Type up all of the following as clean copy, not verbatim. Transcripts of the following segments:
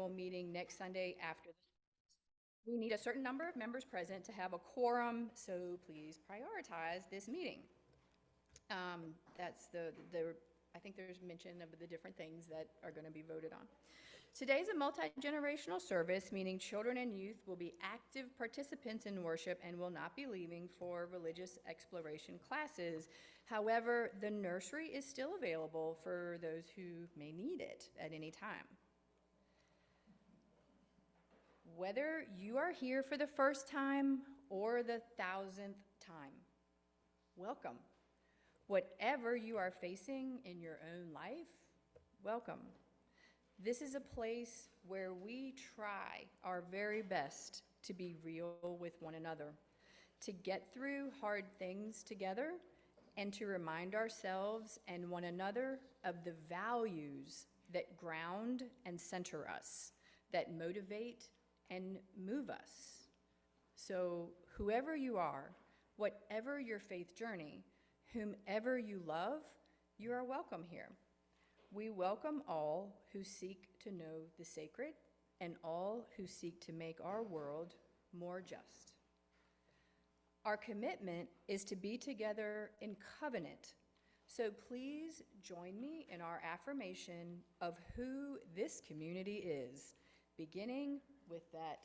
annual meeting next Sunday after the. We need a certain number of members present to have a quorum, so please prioritize this meeting. That's I think there's mention of the different things that are going to be voted on. Today's a multi-generational service, meaning children and youth will be active participants in worship and will not be leaving for religious exploration classes. However, the nursery is still available for those who may need it at any time. Whether you are here for the first time or the 1000th time, welcome. Whatever you are facing in your own life, welcome. This is a place where we try our very best to be real with one another, to get through hard things together, and to remind ourselves and one another of the values that ground and center us, that motivate and move us. So whoever you are, whatever your faith journey, whomever you love, you are welcome here. We welcome all who seek to know the sacred and all who seek to make our world more just. Our commitment is to be together in covenant. So please join me in our affirmation of who this community is, beginning with that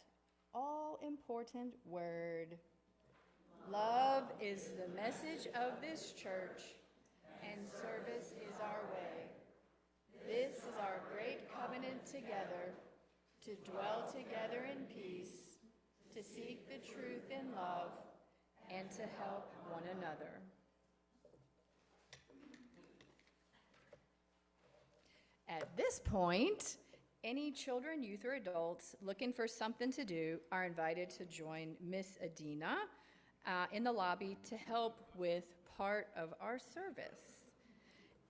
all-important word. Love is the message of this church, and service is our way. This is our great covenant together, to dwell together in peace, to seek the truth in love, and to help one another. At this point, any children, youth, or adults looking for something to do are invited to join Miss Adina in the lobby to help with part of our service.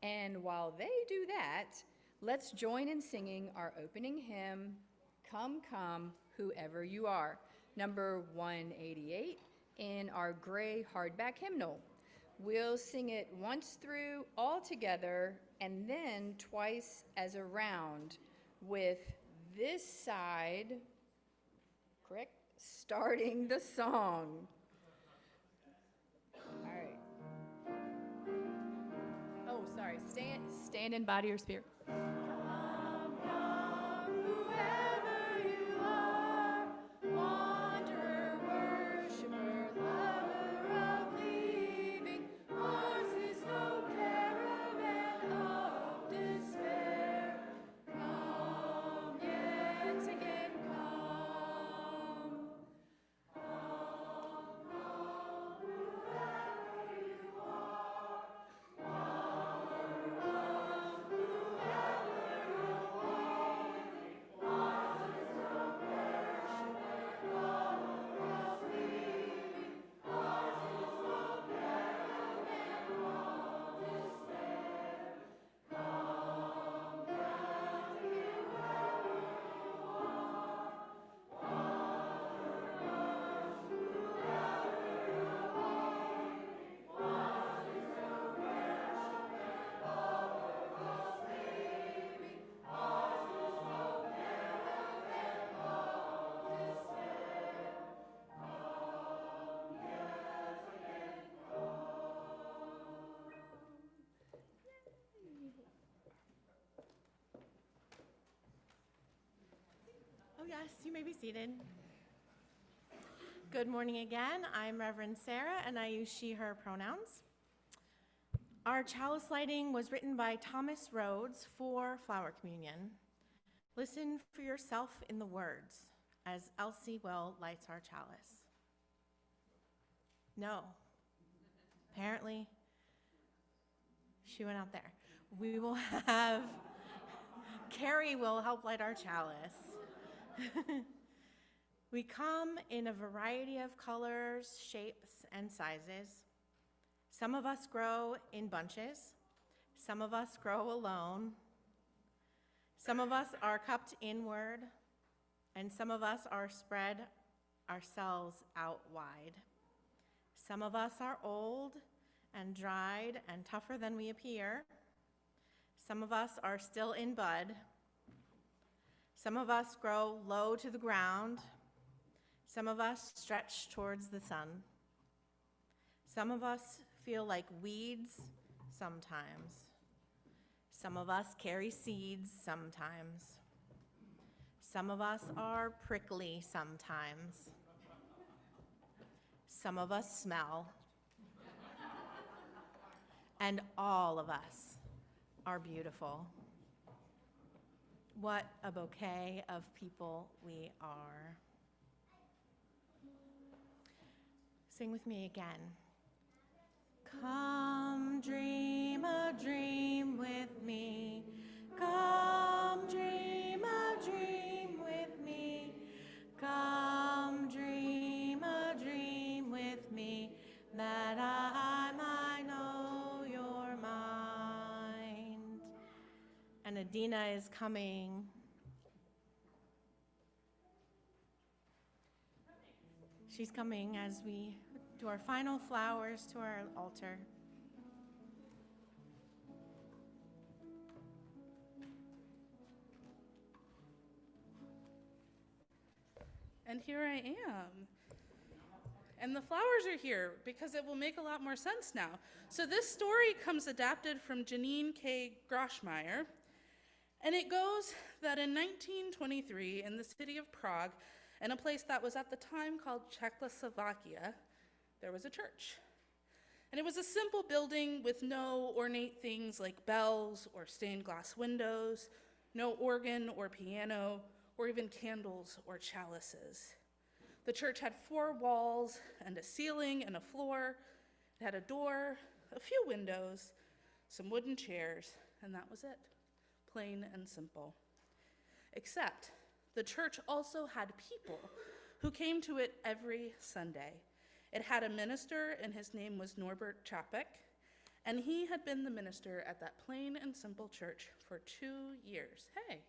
And while they do that, let's join in singing our opening hymn, Come, Come, Whoever You Are, number 188 in our gray hardback hymnal. We'll sing it once through all together and then twice as a round with this side, correct, starting the song. All right. Oh, sorry, stand in body or spirit. Come, come, whoever you are, wanderer, worshiper, lover of leaving, ours is no caravan of despair. Come, yet again, come. Come, come, whoever you are, wanderer, whoever you are, ours is no caravan of leaving, ours is no caravan of despair. Come, yet again, whoever you are, wanderers, whoever you are, ours is no caravan of leaving, ours is no caravan of despair. Come, yet again, Oh yes, you may be seated. Good morning again. I'm Reverend Sarah and I use she, her pronouns. Our chalice lighting was written by Thomas Rhodes for Flower Communion. Listen for yourself in the words as Elsie Will lights our chalice. No, apparently she went out there. We will have, Carrie will help light our chalice. We come in a variety of colors, shapes, and sizes. Some of us grow in bunches. Some of us grow alone. Some of us are cupped inward, and some of us are spread ourselves out wide. Some of us are old and dried and tougher than we appear. Some of us are still in bud. Some of us grow low to the ground. Some of us stretch towards the sun. Some of us feel like weeds sometimes. Some of us carry seeds sometimes. Some of us are prickly sometimes. Some of us smell. And all of us are beautiful. What a bouquet of people we are. Sing with me again. Come dream a dream with me. Come dream a dream with me. Come dream a dream with me, that I might know your mind. And Adina is coming. She's coming as we do our final flowers to our altar. And here I am. And the flowers are here because it will make a lot more sense now. So this story comes adapted from Janine K. Groschmeyer. And it goes that in 1923, in the city of Prague, in a place that was at the time called Czechoslovakia, there was a church. And it was a simple building with no ornate things like bells or stained glass windows, no organ or piano, or even candles or chalices. The church had 4 walls and a ceiling and a floor. It had a door, a few windows, some wooden chairs, and that was it. Plain and simple. Except the church also had people who came to it every Sunday. It had a minister, and his name was Norbert Chapek, and he had been the minister at that plain and simple church for 2 years. Hey.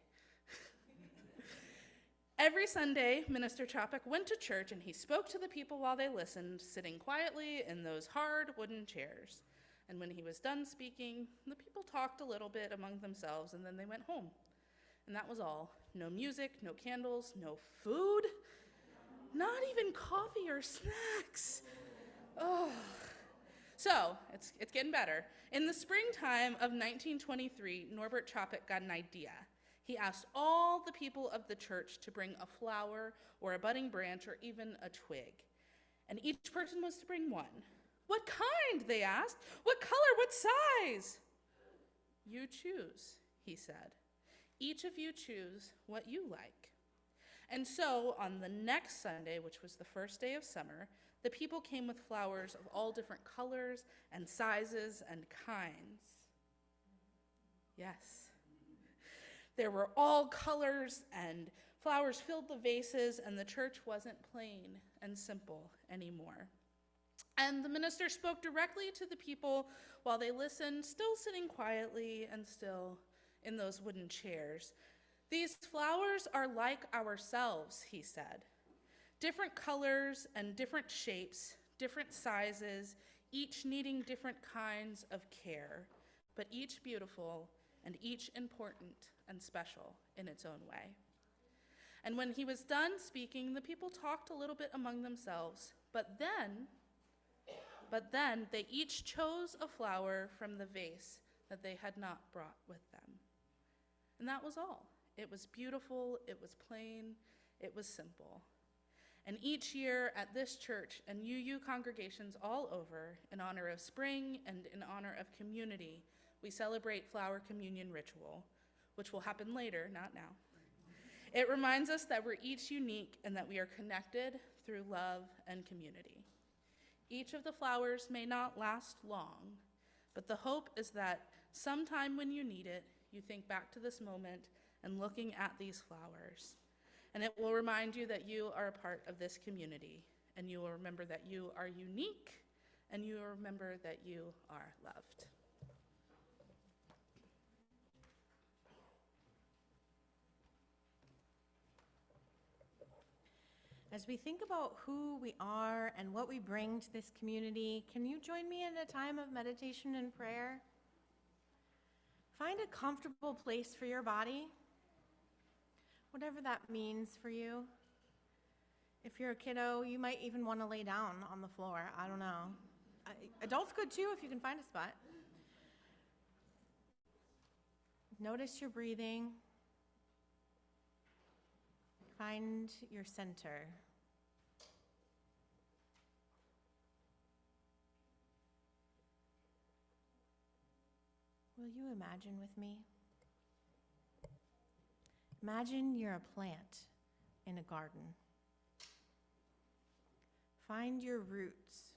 Every Sunday, Minister Chapek went to church, and he spoke to the people while they listened, sitting quietly in those hard wooden chairs. And when he was done speaking, the people talked a little bit among themselves, and then they went home. And that was all. No music, no candles, no food, not even coffee or snacks. Oh. So, it's getting better. In the springtime of 1923, Norbert Chapek got an idea. He asked all the people of the church to bring a flower or a budding branch or even a twig. And each person was to bring one. What kind, they asked. What color, what size? You choose, he said. Each of you choose what you like. And so on the next Sunday, which was the first day of summer, the people came with flowers of all different colors and sizes and kinds. Yes. There were all colors, and flowers filled the vases, and the church wasn't plain and simple anymore. And the minister spoke directly to the people while they listened, still sitting quietly and still in those wooden chairs. These flowers are like ourselves, he said. Different colors and different shapes, different sizes, each needing different kinds of care, but each beautiful and each important and special in its own way. And when he was done speaking, the people talked a little bit among themselves, but then they each chose a flower from the vase that they had not brought with them. And that was all. It was beautiful, it was plain, it was simple. And each year at this church and UU congregations all over, in honor of spring and in honor of community, we celebrate flower communion ritual, which will happen later, not now. It reminds us that we're each unique and that we are connected through love and community. Each of the flowers may not last long, but the hope is that sometime when you need it, you think back to this moment and looking at these flowers. And it will remind you that you are a part of this community, and you will remember that you are unique, and you will remember that you are loved. As we think about who we are and what we bring to this community, can you join me in a time of meditation and prayer? Find a comfortable place for your body. whatever that means for you. If you're a kiddo, you might even want to lay down on the floor. I don't know. Adults could too if you can find a spot. Notice your breathing. Find your center. Will you imagine with me? Imagine you're a plant in a garden. Find your roots.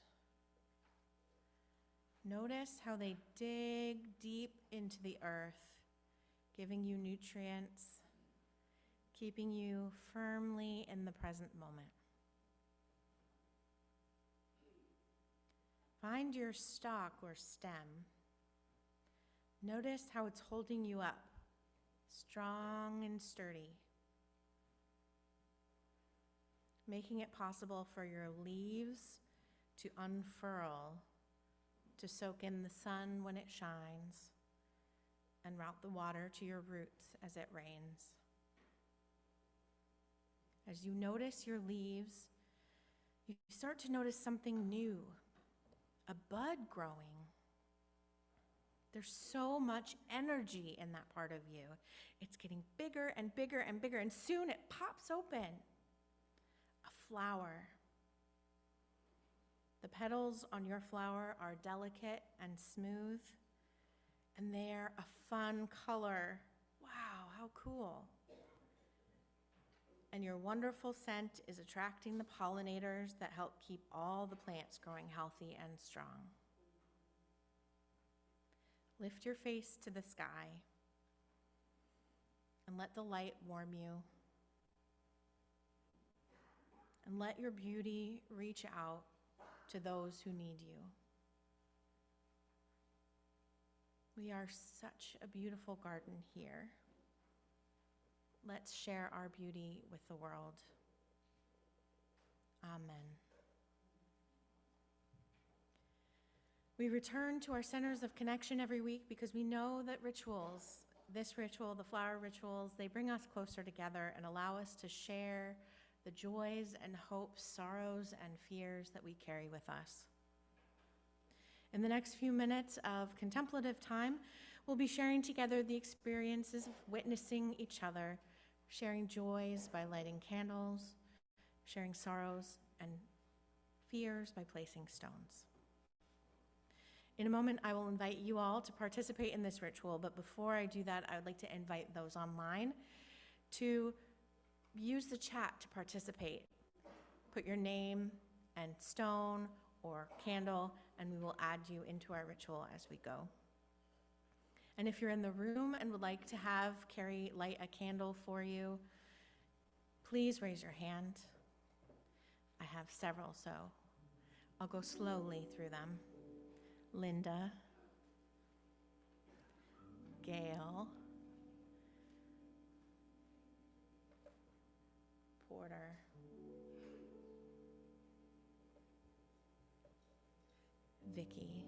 Notice how they dig deep into the earth, giving you nutrients, keeping you firmly in the present moment. Find your stalk or stem. Notice how it's holding you up, strong and sturdy, making it possible for your leaves to unfurl, to soak in the sun when it shines, and route the water to your roots as it rains. As you notice your leaves, you start to notice something new, a bud growing. There's so much energy in that part of you. It's getting bigger and bigger and bigger, and soon it pops open. A flower. The petals on your flower are delicate and smooth, and they're a fun color. Wow, how cool. And your wonderful scent is attracting the pollinators that help keep all the plants growing healthy and strong. Lift your face to the sky and let the light warm you. And let your beauty reach out to those who need you. We are such a beautiful garden here. Let's share our beauty with the world. Amen. We return to our centers of connection every week because we know that rituals, this ritual, the flower rituals, they bring us closer together and allow us to share the joys and hopes, sorrows, and fears that we carry with us. In the next few minutes of contemplative time, we'll be sharing together the experiences of witnessing each other, sharing joys by lighting candles, sharing sorrows and fears by placing stones. In a moment, I will invite you all to participate in this ritual, but before I do that, I would like to invite those online to use the chat to participate. Put your name and stone or candle, and we will add you into our ritual as we go. And if you're in the room and would like to have Carrie light a candle for you, please raise your hand. I have several, so I'll go slowly through them. Linda, Gail, Porter, Vicky,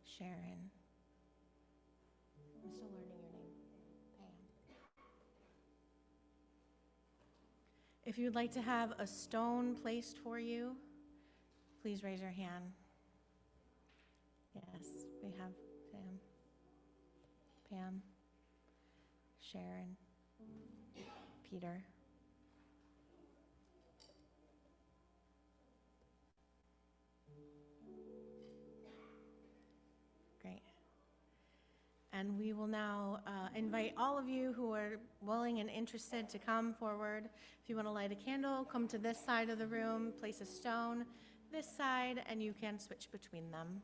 Sharon. I'm still learning your name. Pam. If you'd like to have a stone placed for you, please raise your hand. Yes, we have Pam, Sharon, Peter. Great. And we will now invite all of you who are willing and interested to come forward. If you want to light a candle, come to this side of the room, place a stone this side, and you can switch between them.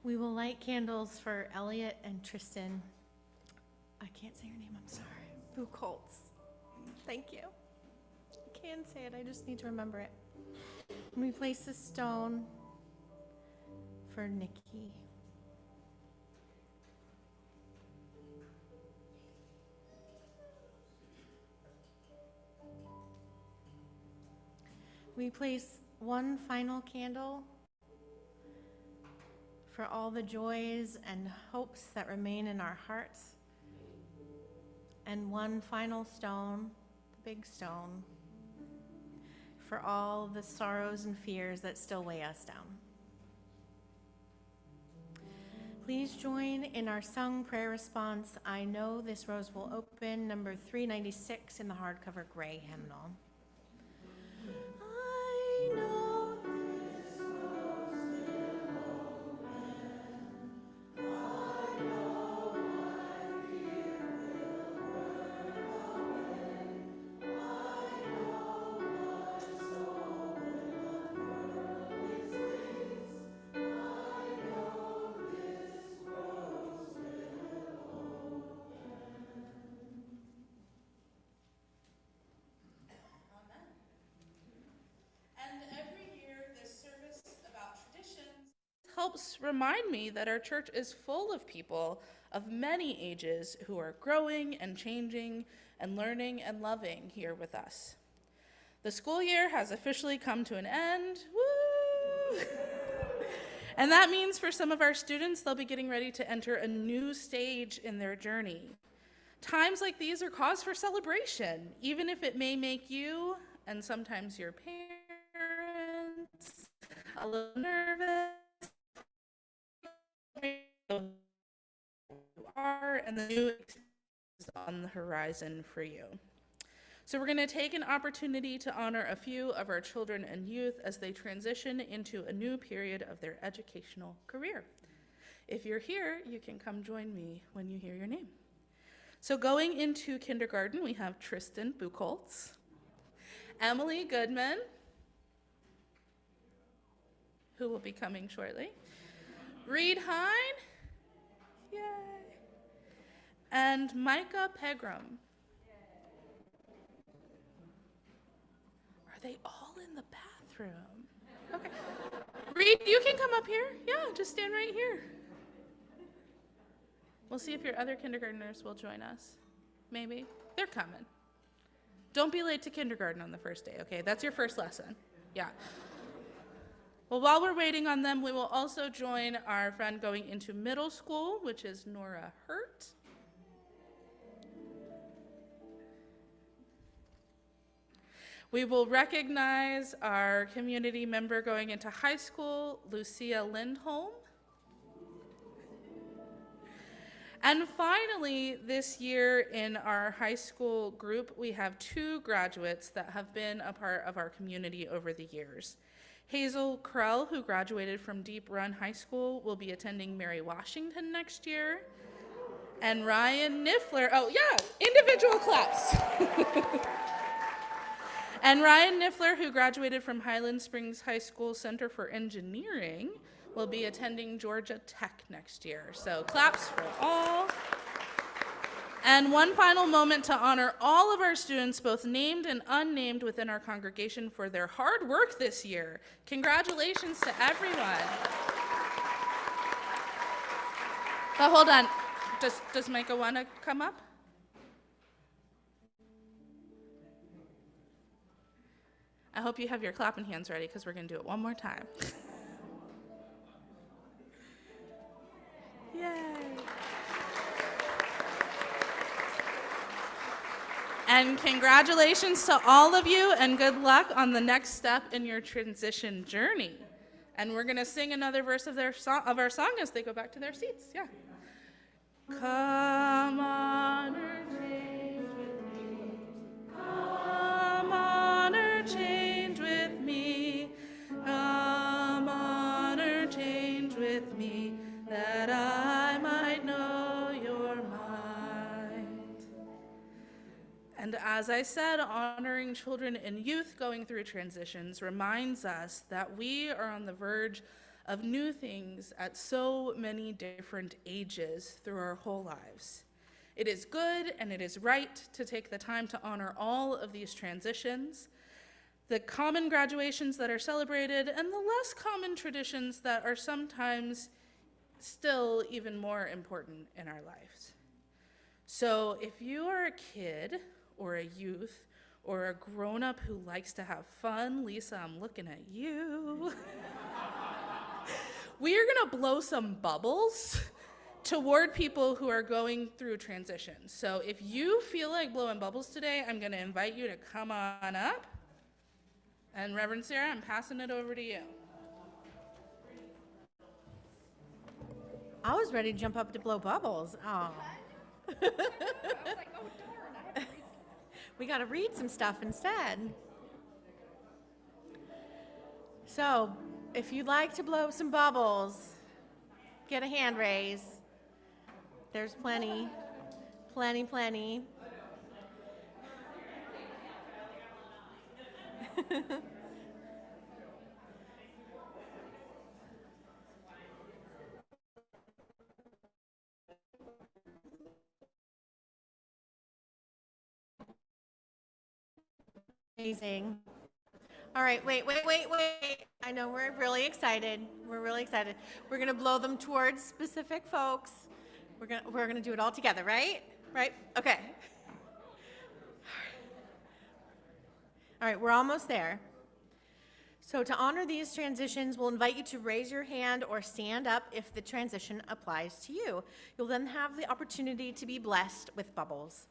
We will light candles for Elliot and Tristan. I can't say your name, I'm sorry. Buchholz. Thank you. I can say it, I just need to remember it. And we place a stone for Nikki. We place one final candle for all the joys and hopes that remain in our hearts, and one final stone, the big stone, for all the sorrows and fears that still weigh us down. Please join in our sung prayer response, I Know This Rose Will Open, number 396 in the hardcover gray hymnal. I know this rose will open. I know my fear will burn away. I know my soul will unfurl its wings. I know this rose will open. And every year, this service about traditions helps remind me that our church is full of people of many ages who are growing and changing and learning and loving here with us. The school year has officially come to an end. Woo! And that means for some of our students, they'll be getting ready to enter a new stage in their journey. Times like these are cause for celebration, even if it may make you, and sometimes your parents, a little nervous. You are, and the new is on the horizon for you. So we're going to take an opportunity to honor a few of our children and youth as they transition into a new period of their educational career. If you're here, you can come join me when you hear your name. So going into kindergarten, we have Tristan Buchholz, Emily Goodman, who will be coming shortly, Reed Hine, yay, and Micah Pegram. Are they all in the bathroom? Okay. Reed, you can come up here. Yeah, just stand right here. We'll see if your other kindergartners will join us. Maybe. They're coming. Don't be late to kindergarten on the first day, okay? That's your first lesson. Yeah. Well, while we're waiting on them, we will also join our friend going into middle school, which is Nora Hurt. We will recognize our community member going into high school, Lucia Lindholm. And finally, this year in our high school group, we have two graduates that have been a part of our community over the years. Hazel Krell, who graduated from Deep Run High School, will be attending Mary Washington next year. And Ryan Niffler, oh yeah, individual claps. And Ryan Niffler, who graduated from Highland Springs High School Center for Engineering, will be attending Georgia Tech next year. So claps for all. And one final moment to honor all of our students, both named and unnamed within our congregation, for their hard work this year. Congratulations to everyone. But hold on, does Micah want to come up? I hope you have your clapping hands ready because we're going to do it one more time. Yay. And congratulations to all of you, and good luck on the next step in your transition journey. And we're going to sing another verse of our song as they go back to their seats. Yeah. Come honor change with me. Come honor change with me. Come honor change with me, that I might know your mind. And as I said, honoring children and youth going through transitions reminds us that we are on the verge of new things at so many different ages through our whole lives. It is good and it is right to take the time to honor all of these transitions, the common graduations that are celebrated, and the less common traditions that are sometimes still even more important in our lives. So if you are a kid or a youth or a grown-up who likes to have fun, Lisa, I'm looking at you. We are gonna blow some bubbles toward people who are going through transitions. So if you feel like blowing bubbles today, I'm gonna invite you to come on up. And Reverend Sarah, I'm passing it over to you. I was ready to jump up to blow bubbles. Oh. I was like, oh darn, I have to read. We got to read some stuff instead. So, if you'd like to blow some bubbles, get a hand raise. There's plenty. Amazing. All right, wait. I know we're really excited. We're going to blow them towards specific folks. We're going to do it all together, right? Right? Okay. All right, we're almost there. So to honor these transitions, we'll invite you to raise your hand or stand up if the transition applies to you. You'll then have the opportunity to be blessed with bubbles.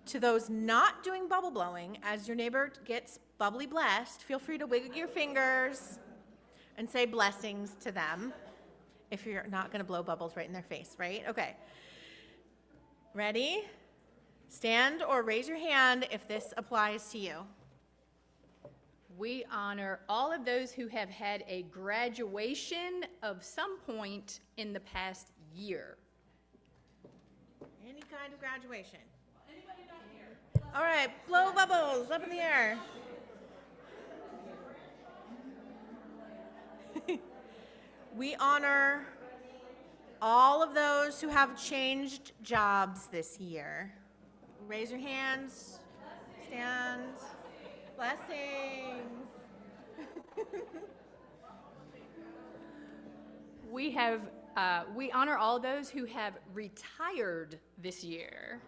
To those not doing bubble blowing, as your neighbor gets bubbly blessed, feel free to wiggle your fingers and say blessings to them if you're not going to blow bubbles right in their face, right? Okay. Ready? Stand or raise your hand if this applies to you. We honor all of those who have had a graduation of some point in the past year. Any kind of graduation. All right, blow bubbles up in the air. We honor all of those who have changed jobs this year. Raise your hands, stand. Blessings. We honor all those who have retired this year.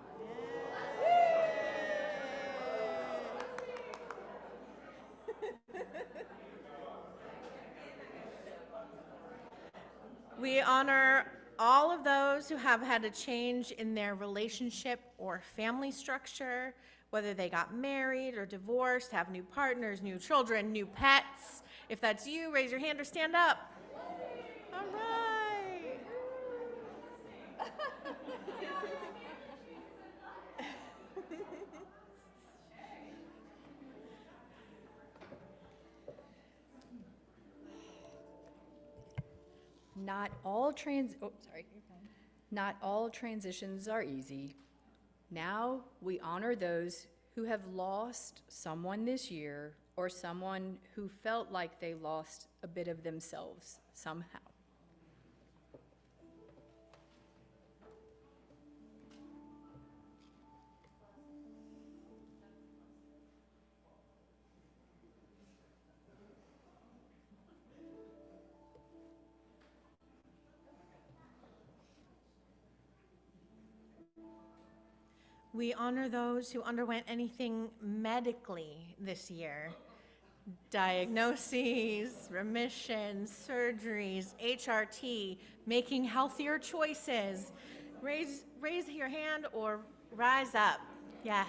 We honor all of those who have had a change in their relationship or family structure, whether they got married or divorced, have new partners, new children, new pets. If that's you, raise your hand or stand up. All right. Not all transitions are easy. Now we honor those who have lost someone this year or someone who felt like they lost a bit of themselves somehow. We honor those who underwent anything medically this year. Diagnoses, remissions, surgeries, HRT, making healthier choices. Raise your hand or rise up. Yes.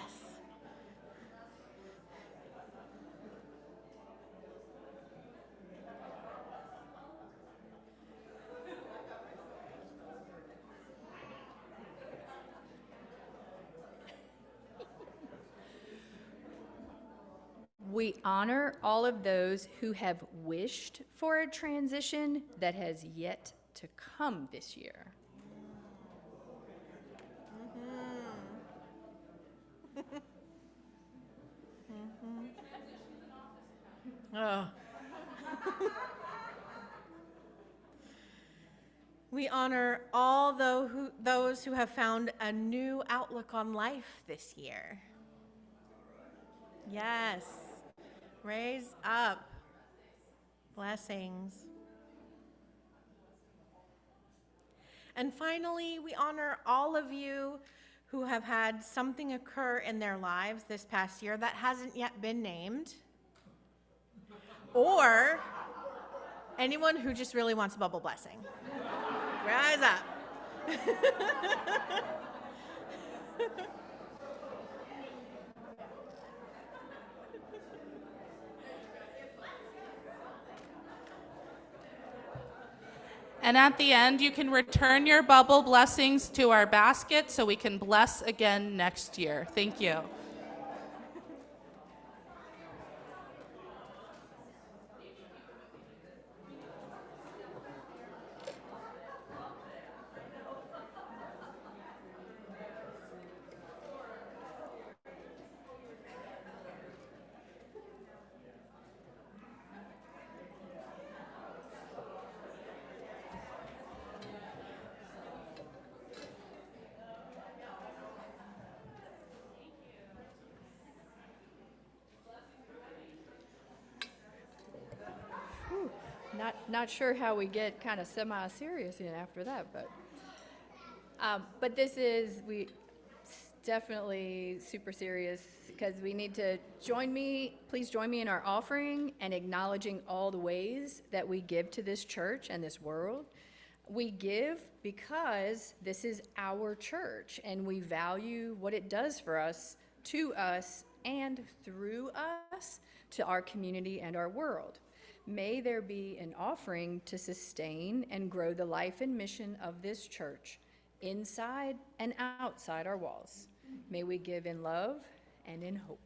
We honor all of those who have wished for a transition that has yet to come this year. Oh. We honor all those who have found a new outlook on life this year. Yes. Raise up. Blessings. And finally, we honor all of you who have had something occur in their lives this past year that hasn't yet been named, or anyone who just really wants a bubble blessing. Rise up. And at the end, you can return your bubble blessings to our basket so we can bless again next year. Thank you. Not sure how we get kind of semi-serious in after that, but this is definitely super serious because we need to please join me in our offering and acknowledging all the ways that we give to this church and this world. We give because this is our church and we value what it does for us, to us, and through us to our community and our world. May there be an offering to sustain and grow the life and mission of this church, inside and outside our walls. May we give in love and in hope.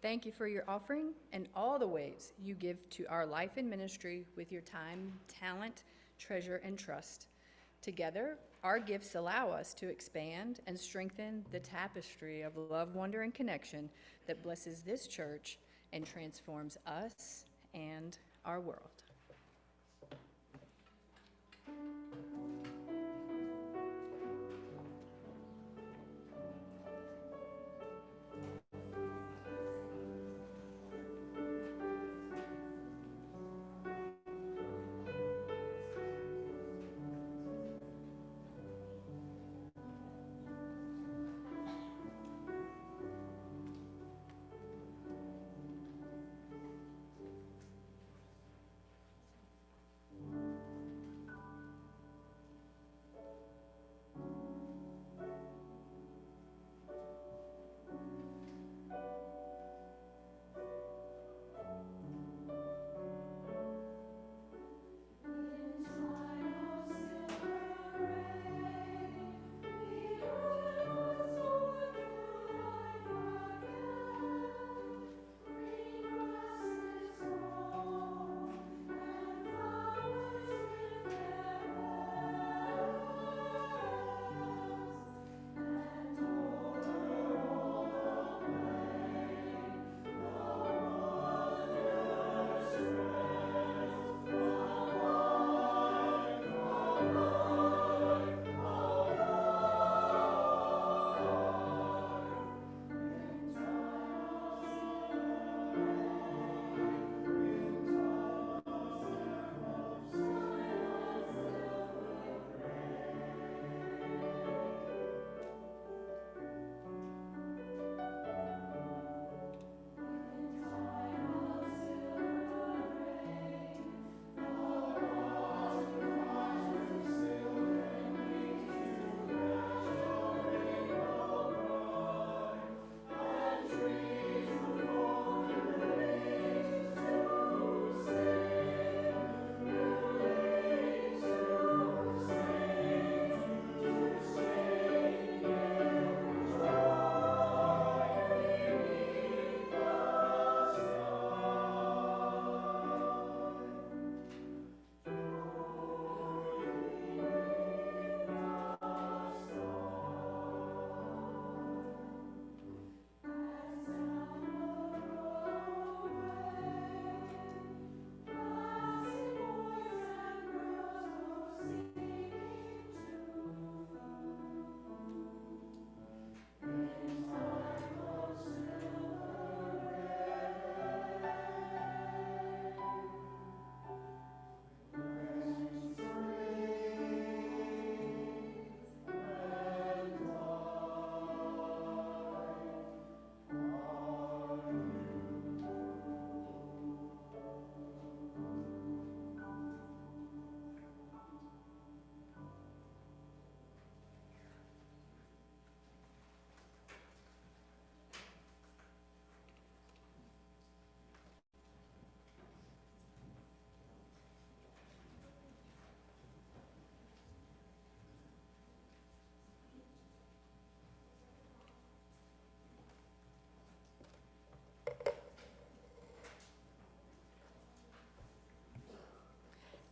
Thank you for your offering and all the ways you give to our life and ministry with your time, talent, treasure, and trust. Together, our gifts allow us to expand and strengthen the tapestry of love, wonder, and connection that blesses this church and transforms us and our world.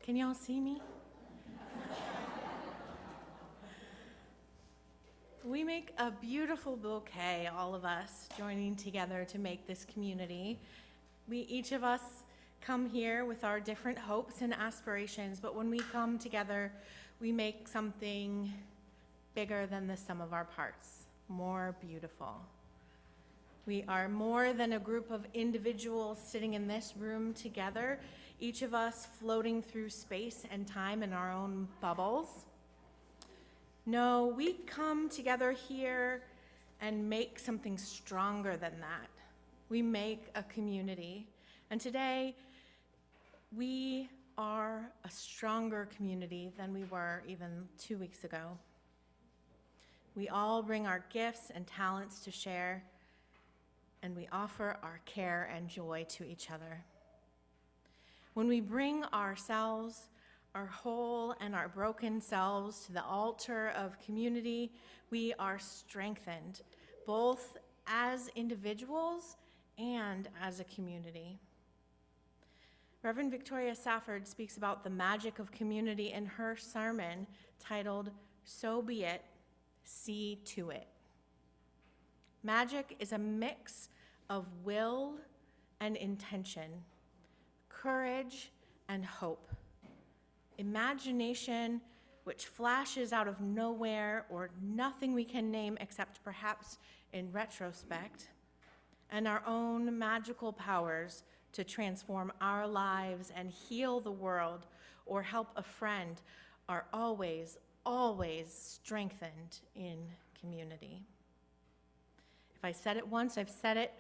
Can y'all see me? We make a beautiful bouquet, all of us joining together to make this community. Each of us come here with our different hopes and aspirations, but when we come together, we make something bigger than the sum of our parts, more beautiful. We are more than a group of individuals sitting in this room together, each of us floating through space and time in our own bubbles. No, we come together here and make something stronger than that. We make a community. And today, we are a stronger community than we were even 2 weeks ago. We all bring our gifts and talents to share, and we offer our care and joy to each other. When we bring ourselves, our whole and our broken selves to the altar of community, we are strengthened, both as individuals and as a community. Reverend Victoria Safford speaks about the magic of community in her sermon titled, "So Be It, See to It." Magic is a mix of will and intention, courage and hope, imagination which flashes out of nowhere or nothing we can name except perhaps in retrospect, and our own magical powers to transform our lives and heal the world or help a friend are always, always strengthened in community. If I said it once, I've said it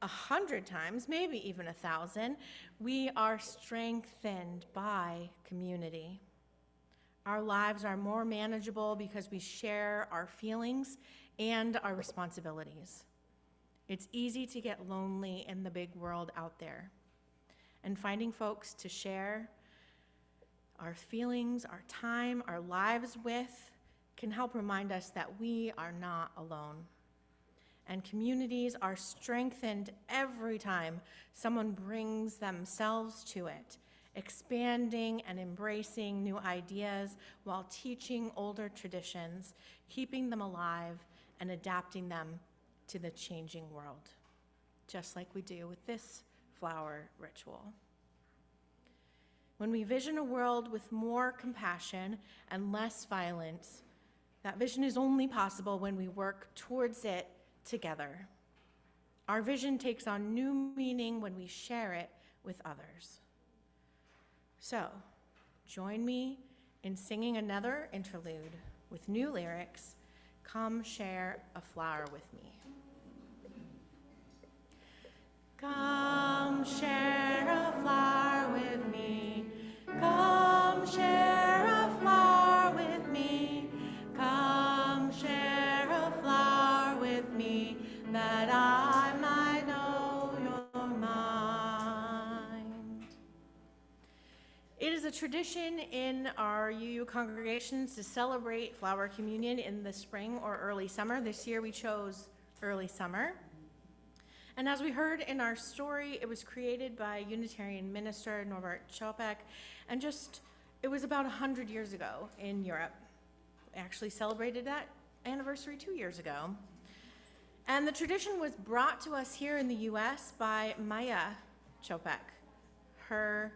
100 times, maybe even 1,000. We are strengthened by community. Our lives are more manageable because we share our feelings and our responsibilities. It's easy to get lonely in the big world out there. And finding folks to share our feelings, our time, our lives with can help remind us that we are not alone. And communities are strengthened every time someone brings themselves to it, expanding and embracing new ideas while teaching older traditions, keeping them alive, and adapting them to the changing world, just like we do with this flower ritual. When we vision a world with more compassion and less violence, that vision is only possible when we work towards it together. Our vision takes on new meaning when we share it with others. So, join me in singing another interlude with new lyrics, "Come Share a Flower with Me." Come share a flower with me. Come share a flower with me. Come share a flower with me, that I might know your mind. It is a tradition in our UU congregations to celebrate flower communion in the spring or early summer. This year we chose early summer. And as we heard in our story, it was created by Unitarian minister Norbert Chopek, and it was about 100 years ago in Europe. We actually celebrated that anniversary 2 years ago. And the tradition was brought to us here in the US by Maya Chopek. Her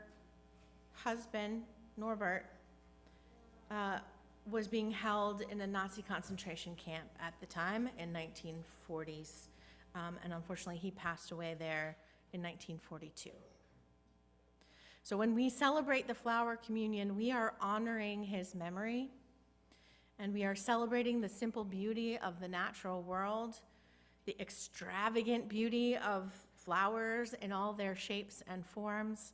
husband, Norbert, was being held in a Nazi concentration camp at the time in 1940s. And unfortunately, he passed away there in 1942. So when we celebrate the flower communion, we are honoring his memory, and we are celebrating the simple beauty of the natural world, the extravagant beauty of flowers in all their shapes and forms,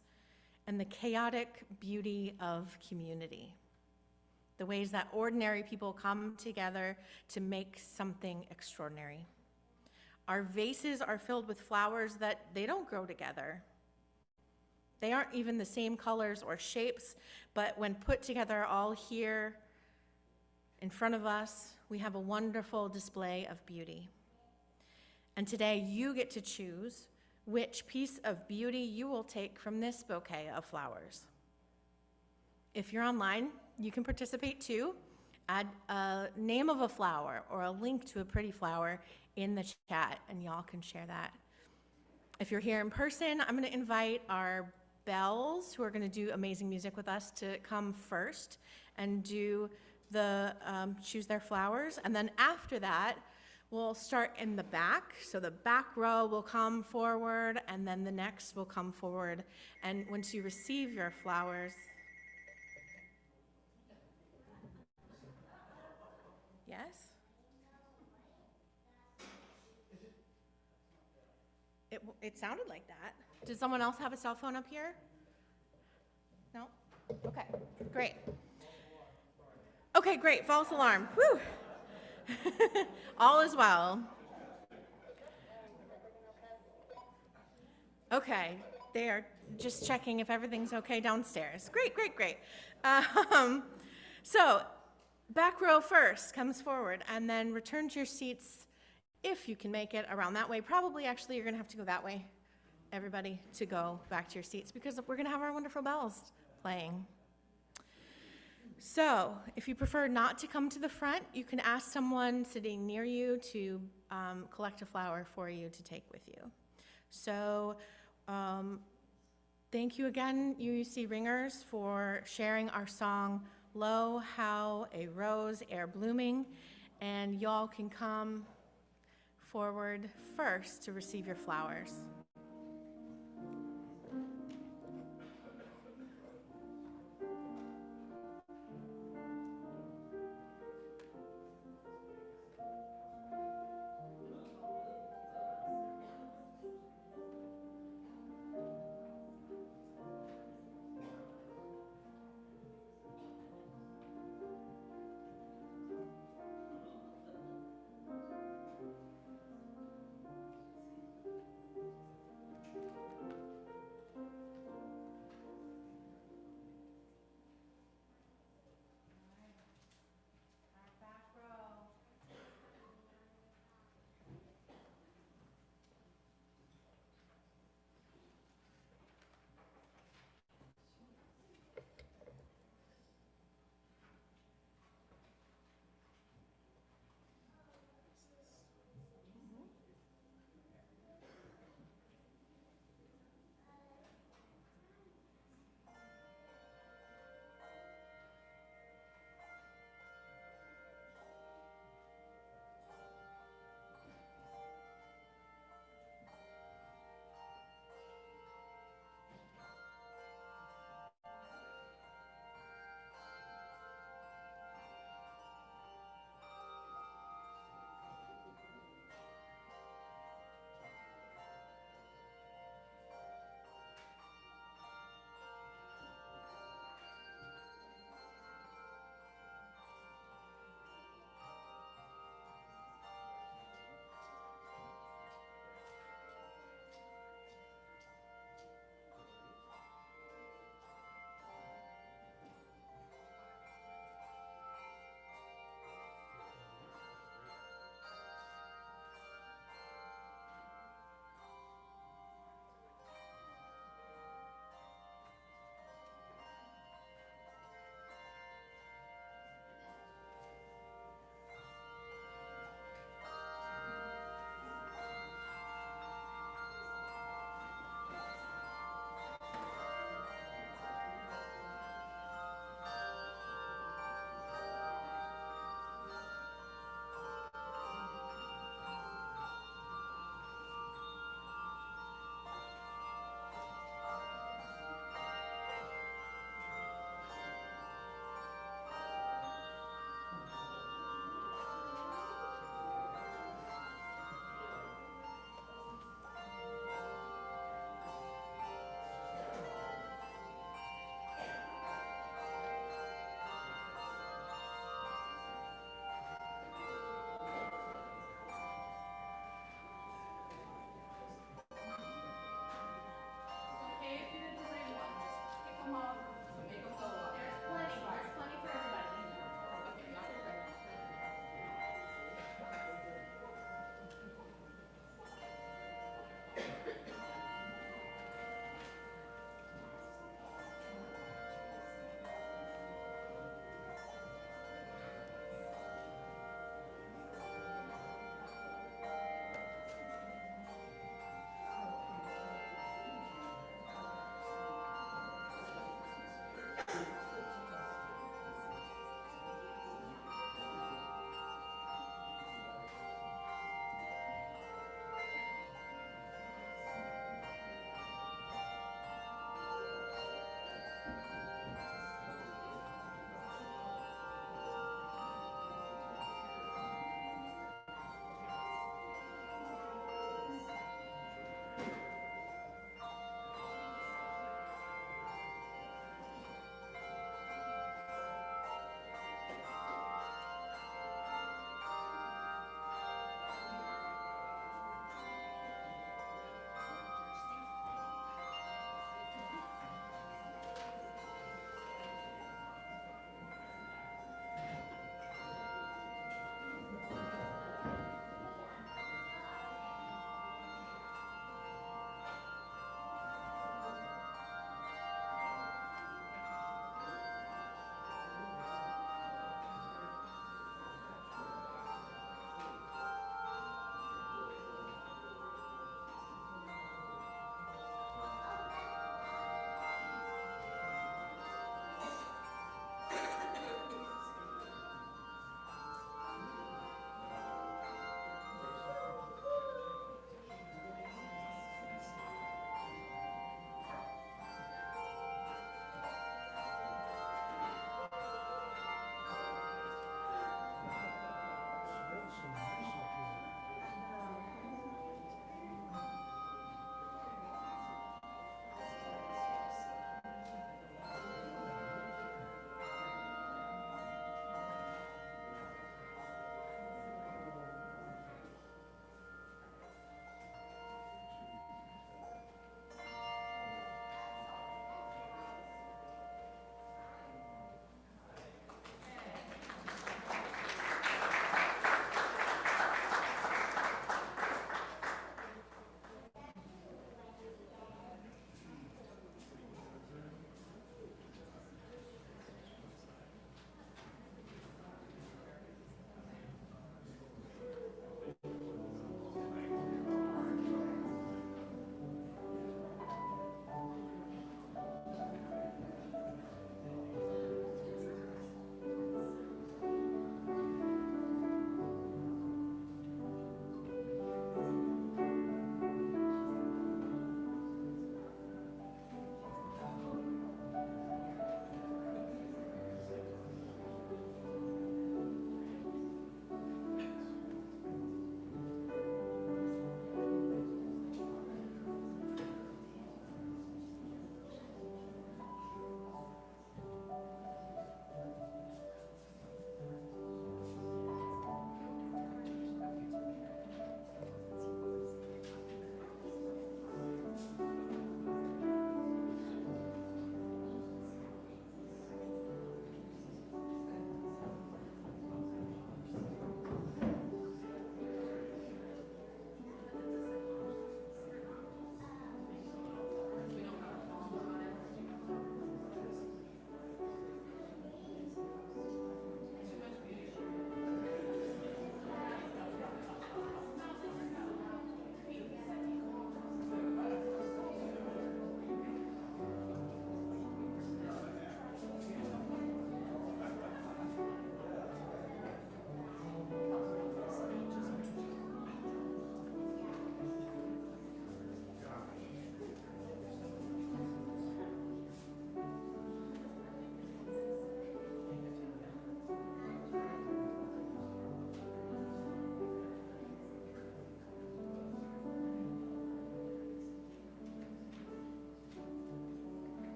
and the chaotic beauty of community, the ways that ordinary people come together to make something extraordinary. Our vases are filled with flowers that they don't grow together. They aren't even the same colors or shapes, but when put together all here in front of us, we have a wonderful display of beauty. And today you get to choose which piece of beauty you will take from this bouquet of flowers. If you're online, you can participate too. Add a name of a flower or a link to a pretty flower in the chat, and y'all can share that. If you're here in person, I'm going to invite our bells, who are going to do amazing music with us, to come first and do the choose their flowers. And then after that, we'll start in the back. So the back row will come forward, and then the next will come forward. And once you receive your flowers, yes? It sounded like that. Does someone else have a cell phone up here? No? Okay, great. Okay, great, false alarm. Whew. All is well. Okay, they are just checking if everything's okay downstairs. Great, great, great. So, back row first comes forward, and then return to your seats if you can make it around that way. Probably, actually, you're going to have to go that way, everybody, to go back to your seats, because we're going to have our wonderful bells playing. So, if you prefer not to come to the front, you can ask someone sitting near you to collect a flower for you to take with you. So, thank you again, UUC Ringers, for sharing our song, Lo, How a Rose Ere Blooming, and y'all can come forward first to receive your flowers.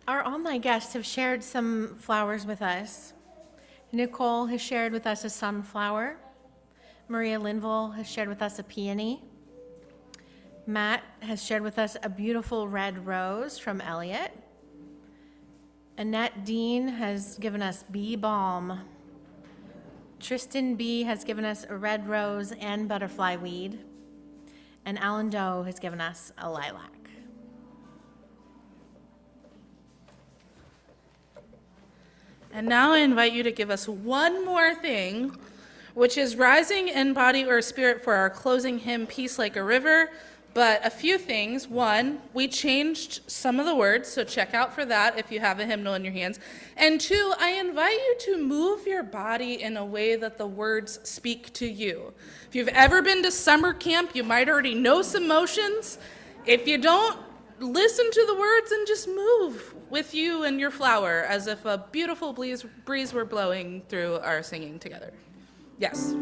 Our online guests have shared some flowers with us. Nicole has shared with us a sunflower. Maria Linville has shared with us a peony. Matt has shared with us a beautiful red rose from Elliot. Annette Dean has given us bee balm. Tristan B. has given us a red rose and butterfly weed. And Alan Doe has given us a lilac. And now I invite you to give us one more thing, which is rising in body or spirit for our closing hymn, Peace Like a River. But a few things. One, we changed some of the words, so check out for that if you have a hymnal in your hands. And two, I invite you to move your body in a way that the words speak to you. If you've ever been to summer camp, you might already know some motions. If you don't, listen to the words and just move with you and your flower as if a beautiful breeze were blowing through our singing together. Yes.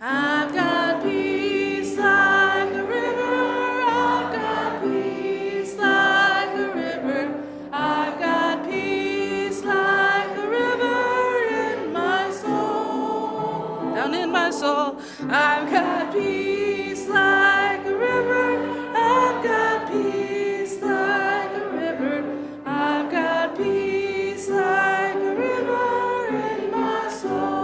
I've got peace like a river. I've got peace like a river. I've got peace like a river in my soul. Down in my soul. I've got peace like a river. I've got peace like a river. I've got peace like a river in my soul.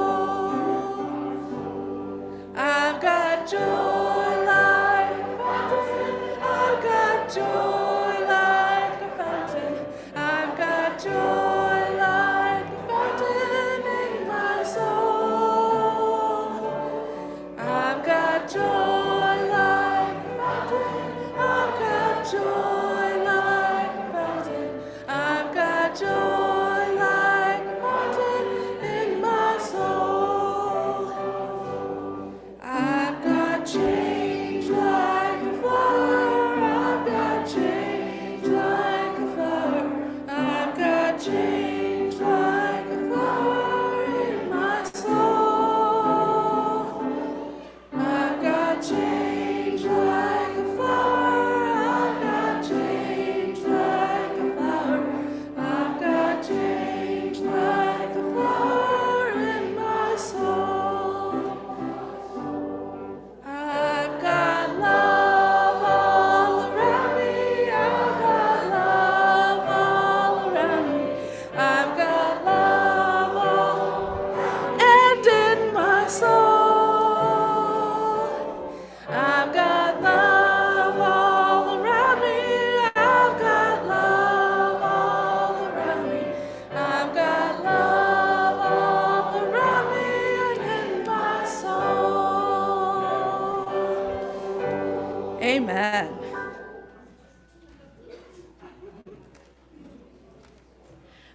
I've got joy like a fountain. I've got joy like a fountain. I've got joy like a fountain in my soul. I've got joy like a fountain. I've got joy like a fountain. I've got joy like a fountain in my soul. I've got change like a flower. I've got change like a flower. I've got change like a flower in my soul. I've got change like a flower. I've got change like a flower. I've got change like a flower in my soul. I've got love all around me. I've got love all around me. I've got love all and in my soul. I've got love all around me. I've got love all around me. I've got love all around me and in my soul. Amen.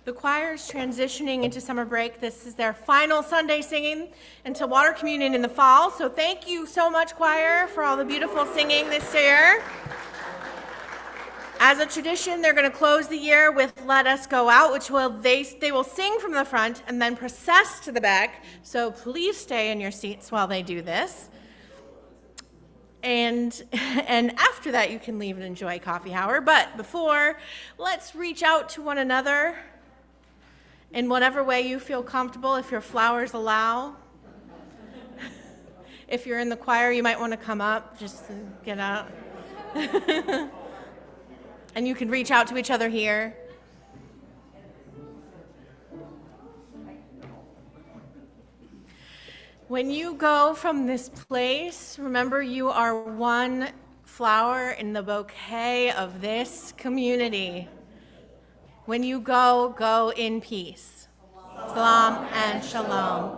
The choir is transitioning into summer break. This is their final Sunday singing until water communion in the fall. So thank you so much, choir, for all the beautiful singing this year. As a tradition, they're going to close the year with Let Us Go Out, which they will sing from the front and then process to the back. So please stay in your seats while they do this. And after that, you can leave and enjoy coffee hour. But before, let's reach out to one another in whatever way you feel comfortable, if your flowers allow. If you're in the choir, you might want to come up just to get out. And you can reach out to each other here. When you go from this place, remember you are one flower in the bouquet of this community. When you go, go in peace. Salam and shalom.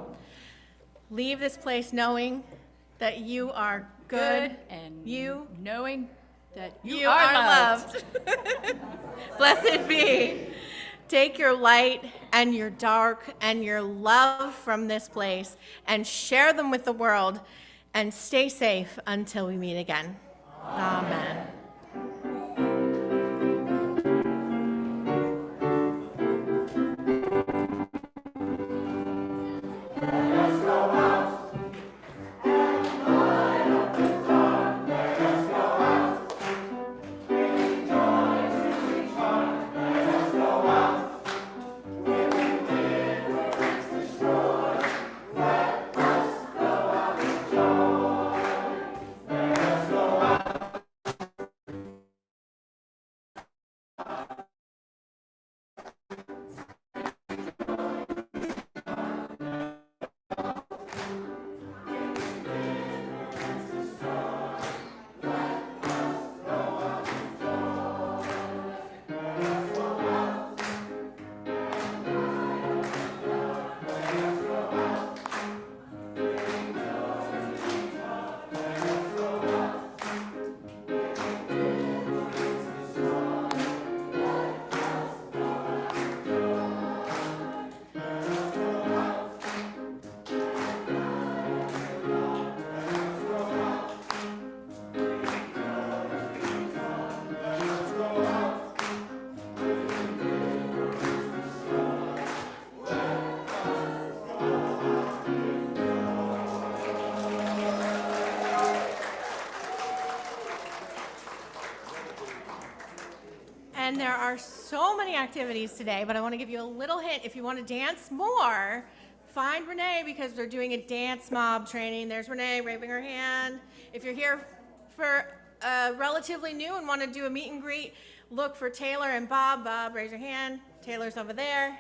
Leave this place knowing that you are good and you knowing that you are loved. Blessed be. Take your light and your dark and your love from this place and share them with the world, and stay safe until we meet again. Amen. And there are so many activities today, but I want to give you a little hint. If you want to dance more, find Renee because they're doing a dance mob training. There's Renee waving her hand. If you're here for relatively new and want to do a meet and greet, look for Taylor and Bob. Bob, raise your hand. Taylor's over there.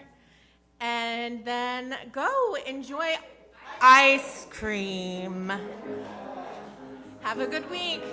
And then go enjoy ice cream. Have a good week.